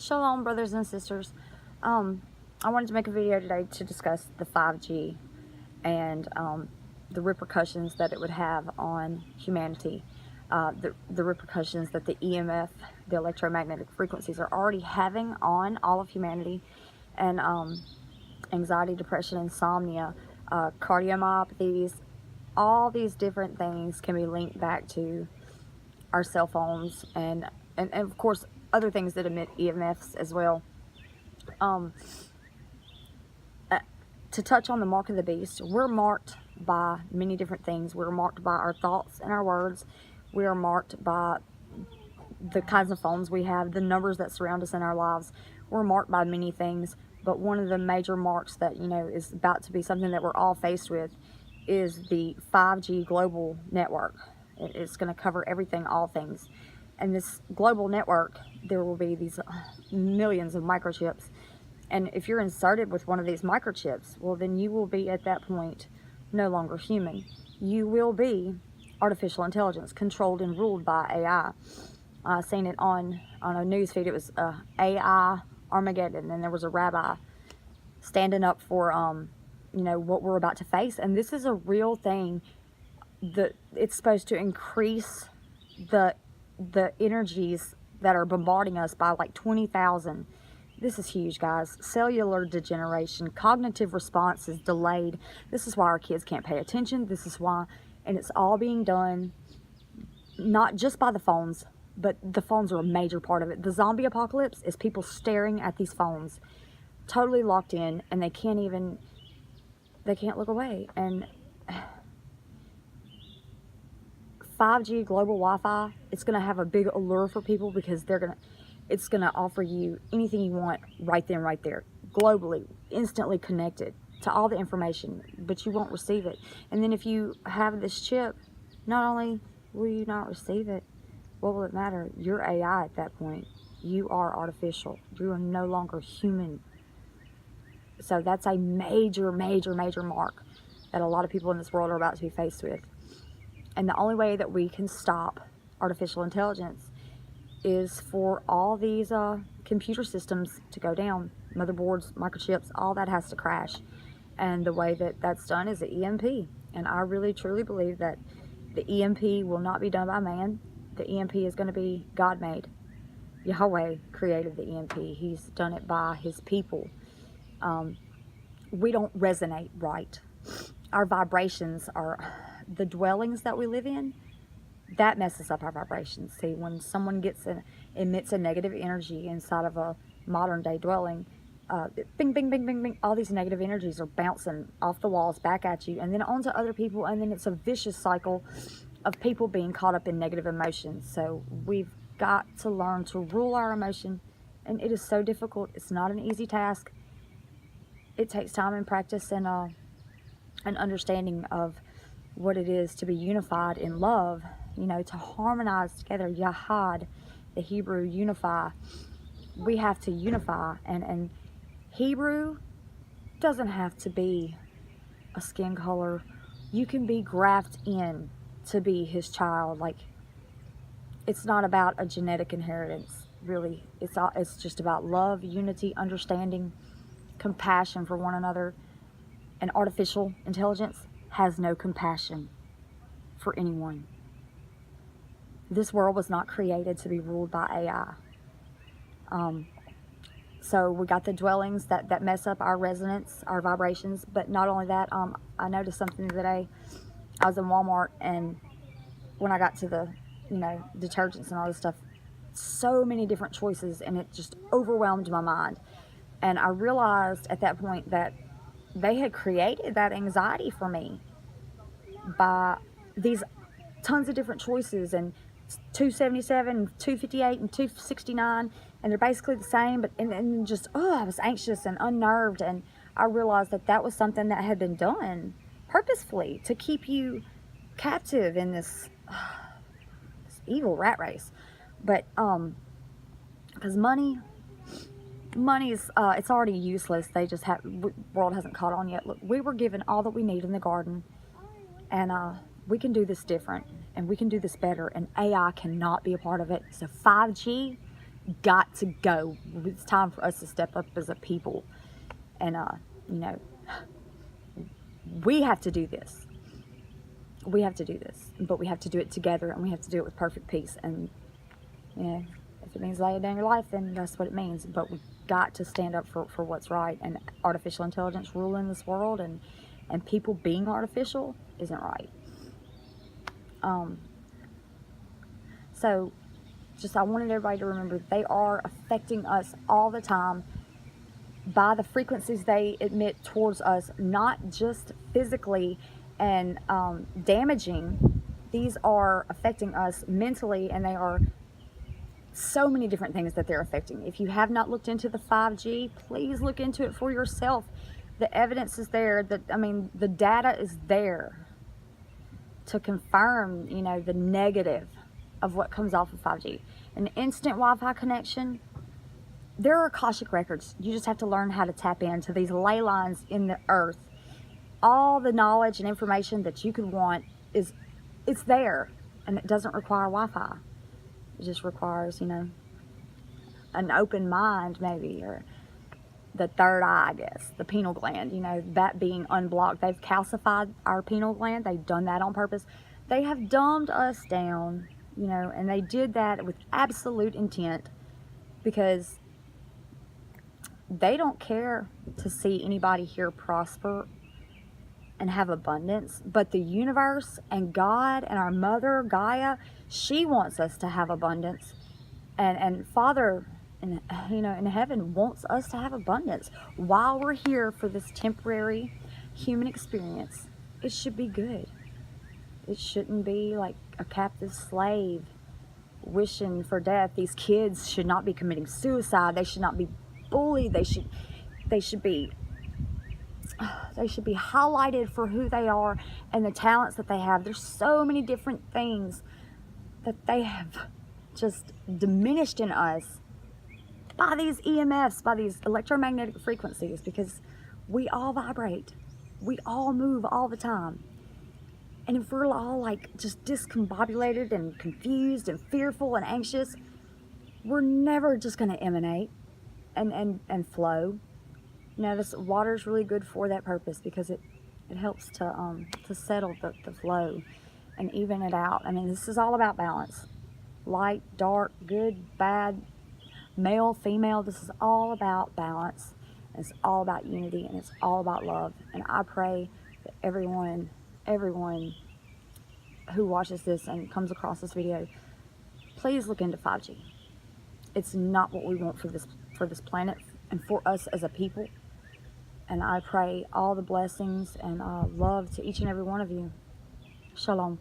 Shalom, brothers and sisters. I wanted to make a video today to discuss the 5G and the repercussions that it would have on humanity. The repercussions that the EMF, the electromagnetic frequencies, are already having on all of humanity, and anxiety, depression, insomnia, cardiomyopathies, all these different things can be linked back to our cell phones and of course other things that emit EMFs as well. To touch on the mark of the beast, we're marked by many different things. We're marked by our thoughts and our words. We are marked by the kinds of phones we have, the numbers that surround us in our lives. We're marked by many things, but one of the major marks that, you know, is about to be something that we're all faced with is the 5G global network. It's going to cover everything, all things. And this global network, there will be these millions of microchips. And if you're inserted with one of these microchips, well, then you will be at that point no longer human. You will be artificial intelligence, controlled and ruled by AI. I seen it on a news feed. It was AI Armageddon, and there was a rabbi standing up for you know, what we're about to face. And this is a real thing. It's supposed to increase the energies that are bombarding us by like 20,000. This is huge, guys. Cellular degeneration, cognitive response is delayed. This is why our kids can't pay attention. This is why, and it's all being done not just by the phones, but the phones are a major part of it. The zombie apocalypse is people staring at these phones, totally locked in, and they can't look away. And 5G global Wi-Fi, it's going to have a big allure for people because it's going to offer you anything you want right then, right there, globally, instantly connected to all the information, but you won't receive it. And then if you have this chip, not only will you not receive it, what will it matter? You're AI at that point. You are artificial. You are no longer human. So that's a major, major, major mark that a lot of people in this world are about to be faced with. And the only way that we can stop artificial intelligence is for all these computer systems to go down. Motherboards, microchips, all that has to crash. And the way that that's done is the EMP. And I really, truly believe that the EMP will not be done by man. The EMP is going to be God-made. Yahweh created the EMP. He's done it by his people. We don't resonate right. Our vibrations are... the dwellings that we live in, that messes up our vibrations. See, when someone emits a negative energy inside of a modern day dwelling, bing, bing, bing, bing, bing, all these negative energies are bouncing off the walls back at you and then onto other people, and then it's a vicious cycle of people being caught up in negative emotions. So we've got to learn to rule our emotion, and it is so difficult. It's not an easy task. It takes time and practice and an understanding of what it is to be unified in love, you know, to harmonize together. Yahad, the Hebrew, unify. We have to unify, and Hebrew doesn't have to be a skin color. You can be grafted in to be his child. Like, it's not about a genetic inheritance, really. It's just about love, unity, understanding, compassion for one another. And artificial intelligence has no compassion for anyone. This world was not created to be ruled by AI. So we got the dwellings that mess up our resonance, our vibrations. But not only that, I noticed something today. I was in Walmart, and when I got to the, you know, detergents and all this stuff, so many different choices, and it just overwhelmed my mind. And I realized at that point that they had created that anxiety for me by these tons of different choices, and 277 and 258 and 269, and they're basically the same, but and just, I was anxious and unnerved. And I realized that that was something that had been done purposefully to keep you captive in this evil rat race. But because money's it's already useless. They just world hasn't caught on yet. Look, we were given all that we need in the garden, and we can do this different, and we can do this better, and AI cannot be a part of it. So 5G got to go. It's time for us to step up as a people. And, you know, we have to do this. We have to do this. But we have to do it together, and we have to do it with perfect peace. And, you know, if it means laying down your life, then that's what it means. But we've got to stand up for what's right. And artificial intelligence ruling this world and people being artificial isn't right. So, just I wanted everybody to remember they are affecting us all the time by the frequencies they emit towards us, not just physically and damaging. These are affecting us mentally, and they are so many different things that they're affecting. If you have not looked into the 5G, please look into it for yourself. The evidence is there. The data is there to confirm, you know, the negative of what comes off of 5G. An instant Wi-Fi connection, there are Akashic records. You just have to learn how to tap into these ley lines in the earth. All the knowledge and information that you could want it's there, and it doesn't require Wi-Fi. It just requires, you know, an open mind maybe, or the third eye, I guess, the pineal gland, you know, that being unblocked. They've calcified our pineal gland. They've done that on purpose. They have dumbed us down, you know, and they did that with absolute intent because they don't care to see anybody here prosper and have abundance. But the universe and God and our Mother Gaia, she wants us to have abundance. And Father, you know, in heaven wants us to have abundance. While we're here for this temporary human experience, it should be good. It shouldn't be like a captive slave wishing for death. These kids should not be committing suicide. They should not be bullied. They should be highlighted for who they are and the talents that they have. There's so many different things that they have just diminished in us by these EMFs, by these electromagnetic frequencies, because we all vibrate. We all move all the time. And if we're all like just discombobulated and confused and fearful and anxious, we're never just going to emanate and flow. You know, this water is really good for that purpose because it helps to settle the flow and even it out. I mean, this is all about balance. Light, dark, good, bad, male, female. This is all about balance. It's all about unity, and it's all about love. And I pray that everyone who watches this and comes across this video, please look into 5G. It's not what we want for this planet and for us as a people. And I pray all the blessings and love to each and every one of you. Shalom.